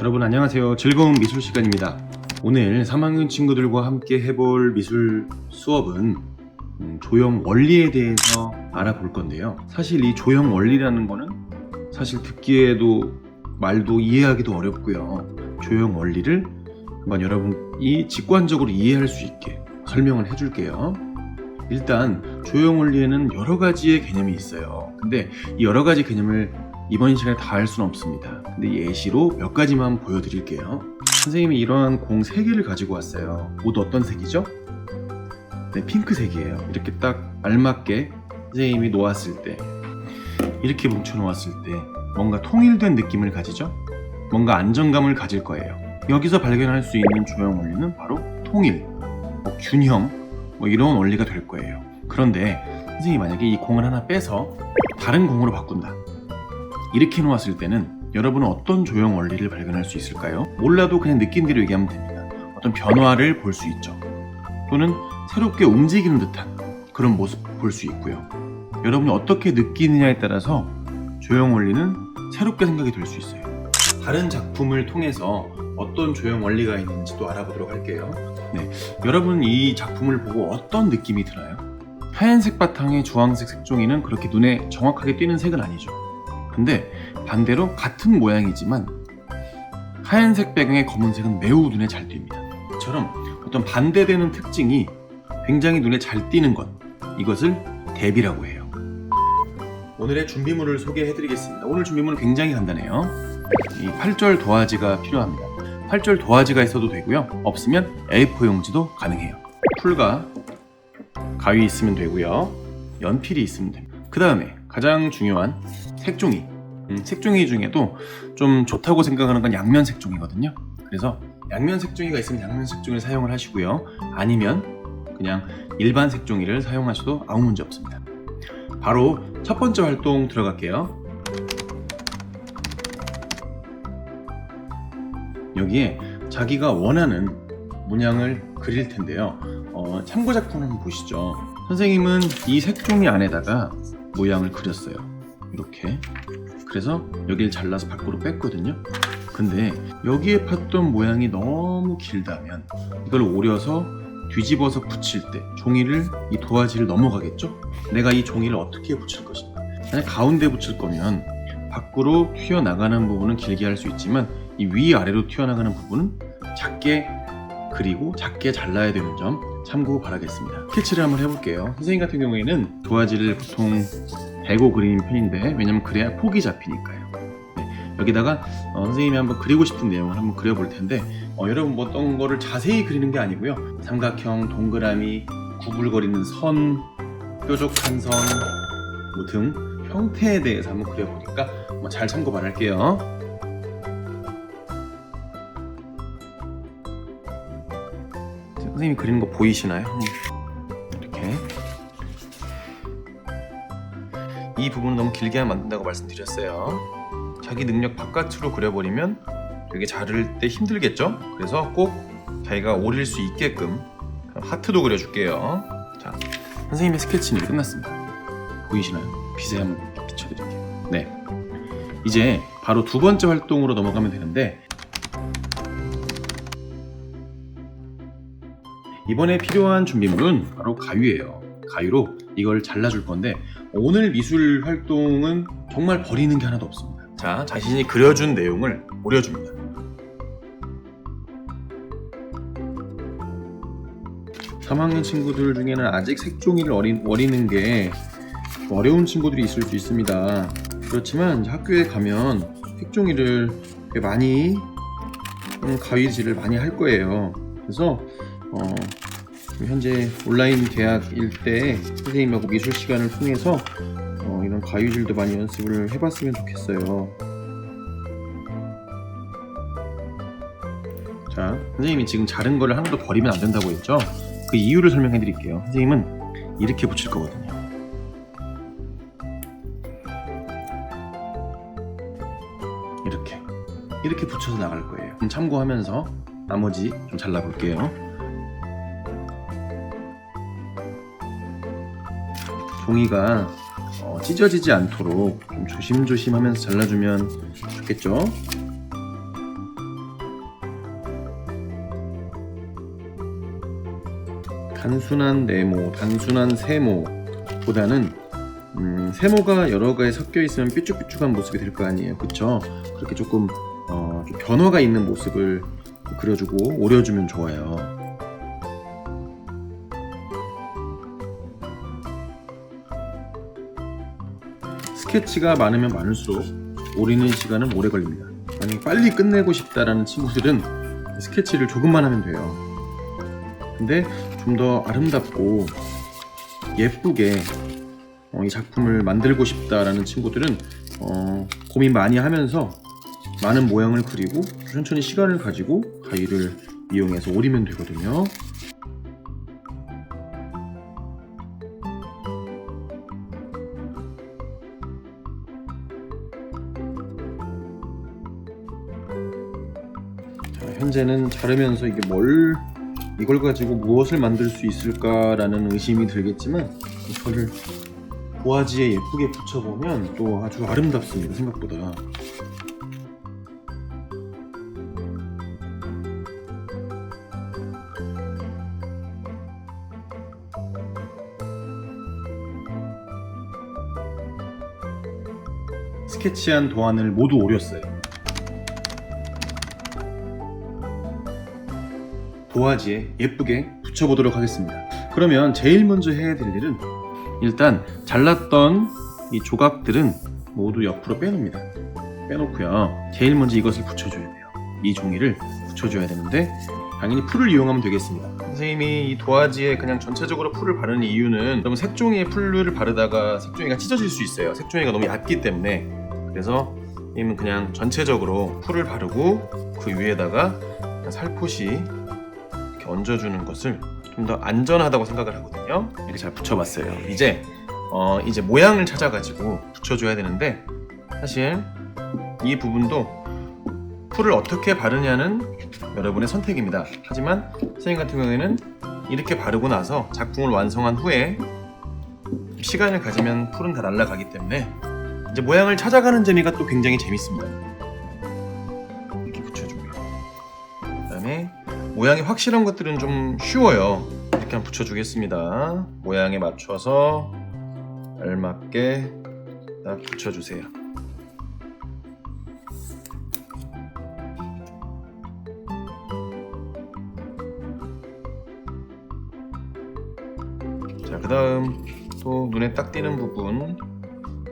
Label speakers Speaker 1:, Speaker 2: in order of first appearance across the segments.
Speaker 1: 여러분 안녕하세요. 즐거운 미술 시간입니다. 오늘 3학년 친구들과 함께 해볼 미술 수업은 조형 원리에 대해서 알아볼 건데요. 사실 이 조형 원리라는 거는 사실 듣기에도 말도 이해하기도 어렵고요. 조형 원리를 한번 여러분이 직관적으로 이해할 수 있게 설명을 해줄게요. 일단 조형 원리에는 여러 가지의 개념이 있어요. 근데 이 여러 가지 개념을 이번 시간에 다 할 수는 없습니다. 근데 예시로 몇 가지만 보여드릴게요. 선생님이 이러한 공 3개를 가지고 왔어요. 모두 어떤 색이죠? 네, 핑크색이에요. 이렇게 딱 알맞게 선생님이 놓았을 때, 이렇게 뭉쳐 놓았을 때 뭔가 통일된 느낌을 가지죠? 뭔가 안정감을 가질 거예요. 여기서 발견할 수 있는 조형 원리는 바로 통일, 균형, 이런 원리가 될 거예요. 그런데 선생님이 만약에 이 공을 하나 빼서 다른 공으로 바꾼다, 이렇게 놓았을 때는 여러분은 어떤 조형 원리를 발견할 수 있을까요? 몰라도 그냥 느낀 대로 얘기하면 됩니다. 어떤 변화를 볼 수 있죠. 또는 새롭게 움직이는 듯한 그런 모습 볼 수 있고요. 여러분이 어떻게 느끼느냐에 따라서 조형 원리는 새롭게 생각이 될 수 있어요. 다른 작품을 통해서 어떤 조형 원리가 있는지 또 알아보도록 할게요. 네, 여러분 이 작품을 보고 어떤 느낌이 드나요? 하얀색 바탕에 주황색 색종이는 그렇게 눈에 정확하게 띄는 색은 아니죠. 근데 반대로 같은 모양이지만 하얀색 배경의 검은색은 매우 눈에 잘 띕니다. 이처럼 어떤 반대되는 특징이 굉장히 눈에 잘 띄는 것, 이것을 대비라고 해요. 오늘의 준비물을 소개해드리겠습니다. 오늘 준비물은 굉장히 간단해요. 이 8절 도화지가 필요합니다. 8절 도화지가 있어도 되고요. 없으면 A4 용지도 가능해요. 풀과 가위 있으면 되고요. 연필이 있으면 됩니다. 그 다음에 가장 중요한 색종이. 색종이 중에도 좀 좋다고 생각하는 건 양면 색종이거든요. 그래서 양면 색종이가 있으면 양면 색종이를 사용을 하시고요. 아니면 그냥 일반 색종이를 사용하셔도 아무 문제 없습니다. 바로 첫 번째 활동 들어갈게요. 여기에 자기가 원하는 문양을 그릴 텐데요. 참고 작품 한번 보시죠. 선생님은 이 색종이 안에다가 모양을 그렸어요. 이렇게. 그래서 여기를 잘라서 밖으로 뺐거든요. 근데 여기에 팠던 모양이 너무 길다면 이걸 오려서 뒤집어서 붙일 때 종이를, 이 도화지를 넘어가겠죠? 내가 이 종이를 어떻게 붙일 것인가? 만약 가운데 붙일 거면 밖으로 튀어나가는 부분은 길게 할 수 있지만 이 위아래로 튀어나가는 부분은 작게 그리고 작게 잘라야 되는 점 참고 바라겠습니다. 스케치를 한번 해볼게요. 선생님 같은 경우에는 도화지를 보통 대고 그리는 편인데, 왜냐면 그래야 폭이 잡히니까요. 네, 여기다가 선생님이 한번 그리고 싶은 내용을 한번 그려볼 텐데, 여러분 뭐 어떤 거를 자세히 그리는 게 아니고요. 삼각형, 동그라미, 구불거리는 선, 뾰족한 선 등 형태에 대해서 한번 그려보니까 잘 참고 바랄게요. 선생님이 그리는 거 보이시나요? 이렇게. 이 부분을 너무 길게 하면 안 된다고 말씀드렸어요. 자기 능력 바깥으로 그려버리면 되게 자를 때 힘들겠죠? 그래서 꼭 자기가 오릴 수 있게끔 하트도 그려줄게요. 자, 선생님의 스케치는 끝났습니다. 보이시나요? 빛에 한번 비춰드릴게요. 네, 이제 바로 두 번째 활동으로 넘어가면 되는데, 이번에 필요한 준비물은 바로 가위예요. 가위로 이걸 잘라줄 건데, 오늘 미술 활동은 정말 버리는 게 하나도 없습니다. 자, 자신이 그려준 내용을 오려줍니다. (3학년) 친구들 중에는 아직 색종이를 버리는 게 어려운 친구들이 있을 수 있습니다. 그렇지만 학교에 가면 색종이를 많이 가위질을 많이 할 거예요. 그래서 현재 온라인 개학일 때 선생님하고 미술 시간을 통해서 이런 가위질도 많이 연습을 해봤으면 좋겠어요. 자, 선생님이 지금 자른 거를 하나도 버리면 안 된다고 했죠? 그 이유를 설명해 드릴게요. 선생님은 이렇게 붙일 거거든요. 이렇게 붙여서 나갈 거예요. 참고하면서 나머지 좀 잘라볼게요. 종이가 찢어지지 않도록 좀 조심조심 하면서 잘라주면 좋겠죠? 단순한 네모, 단순한 세모보다는 세모가 여러 가지 섞여 있으면 삐쭉삐쭉한 모습이 될 거 아니에요, 그쵸? 그렇게 조금 좀 변화가 있는 모습을 그려주고 오려주면 좋아요. 스케치가 많으면 많을수록 오리는 시간은 오래 걸립니다. 만약에 빨리 끝내고 싶다라는 친구들은 스케치를 조금만 하면 돼요. 근데 좀 더 아름답고 예쁘게 이 작품을 만들고 싶다라는 친구들은 고민 많이 하면서 많은 모양을 그리고 천천히 시간을 가지고 가위를 이용해서 오리면 되거든요. 자, 현재는 자르면서 이걸 가지고 무엇을 만들 수 있을까라는 의심이 들겠지만 이거를 도화지에 예쁘게 붙여보면 또 아주 아름답습니다, 생각보다. 스케치한 도안을 모두 오렸어요. 도화지에 예쁘게 붙여보도록 하겠습니다. 그러면 제일 먼저 해야 될 일은 일단 잘랐던 이 조각들은 모두 옆으로 빼놓습니다. 빼놓고요. 제일 먼저 이것을 붙여줘야 돼요. 이 종이를 붙여줘야 되는데 당연히 풀을 이용하면 되겠습니다. 선생님이 이 도화지에 그냥 전체적으로 풀을 바르는 이유는 여러분 색종이에 풀을 바르다가 색종이가 찢어질 수 있어요. 색종이가 너무 얇기 때문에. 그래서 선생님은 그냥 전체적으로 풀을 바르고 그 위에다가 그냥 살포시 이렇게 얹어주는 것을 좀 더 안전하다고 생각을 하거든요. 이렇게 잘 붙여봤어요. 이제 모양을 찾아가지고 붙여줘야 되는데 사실 이 부분도 풀을 어떻게 바르냐는 여러분의 선택입니다. 하지만 선생님 같은 경우에는 이렇게 바르고 나서 작품을 완성한 후에 시간을 가지면 풀은 다 날아가기 때문에 이제 모양을 찾아가는 재미가 또 굉장히 재밌습니다. 이렇게 붙여줍니다. 그 다음에 모양이 확실한 것들은 좀 쉬워요. 이렇게 한번 붙여주겠습니다. 모양에 맞춰서 알맞게 딱 붙여주세요. 자, 그 다음 또 눈에 딱 띄는 부분,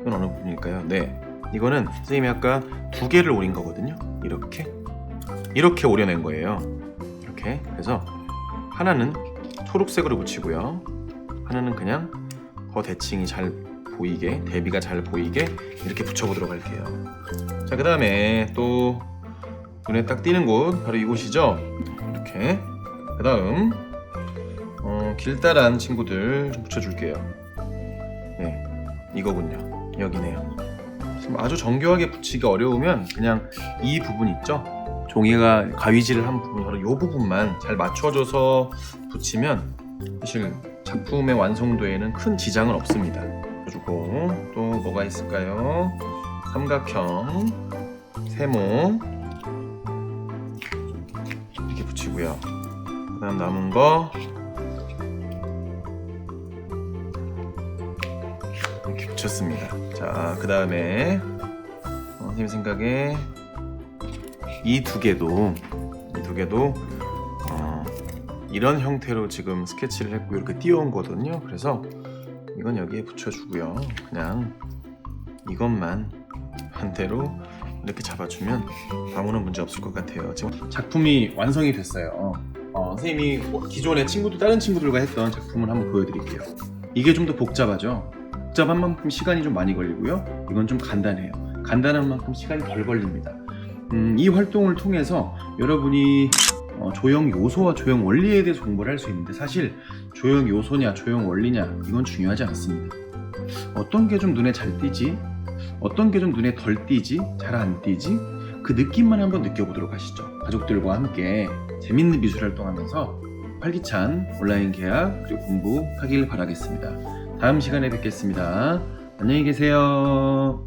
Speaker 1: 이건 어느 부분일까요? 네, 이거는 선생님이 아까 두 개를 오린 거거든요. 이렇게 오려낸 거예요. 이렇게. 그래서 하나는 초록색으로 붙이고요, 하나는 그냥 더 대칭이 잘 보이게, 대비가 잘 보이게 이렇게 붙여보도록 할게요. 자, 그 다음에 또 눈에 딱 띄는 곳 바로 이곳이죠. 이렇게. 그 다음 길다란 친구들 좀 붙여줄게요. 네, 이거군요. 여기네요. 지금 아주 정교하게 붙이기 어려우면 그냥 이 부분 있죠? 종이가 가위질을 한 부분, 바로 이 부분만 잘 맞춰줘서 붙이면 사실 작품의 완성도에는 큰 지장은 없습니다. 그리고 또 뭐가 있을까요? 삼각형, 세모 이렇게 붙이고요. 그 다음 남은 거 이렇게 붙였습니다. 자, 그 다음에 선생님 생각에 이 두 개도 이런 형태로 지금 스케치를 했고 이렇게 띄워온 거거든요. 그래서 이건 여기에 붙여주고요. 그냥 이것만 반대로 이렇게 잡아주면 아무런 문제 없을 것 같아요. 지금 작품이 완성이 됐어요. 선생님이 기존에 다른 친구들과 했던 작품을 한번 보여드릴게요. 이게 좀 더 복잡하죠. 복잡한 만큼 시간이 좀 많이 걸리고요. 이건 좀 간단해요. 간단한 만큼 시간이 덜 걸립니다. 이 활동을 통해서 여러분이 조형 요소와 조형 원리에 대해서 공부를 할 수 있는데, 사실 조형 요소냐 조형 원리냐 이건 중요하지 않습니다. 어떤 게 좀 눈에 잘 띄지, 어떤 게 좀 눈에 덜 띄지, 잘 안 띄지, 그 느낌만 한번 느껴보도록 하시죠. 가족들과 함께 재밌는 미술 활동하면서 활기찬 온라인 계약 그리고 공부하길 바라겠습니다. 다음 시간에 뵙겠습니다. 안녕히 계세요.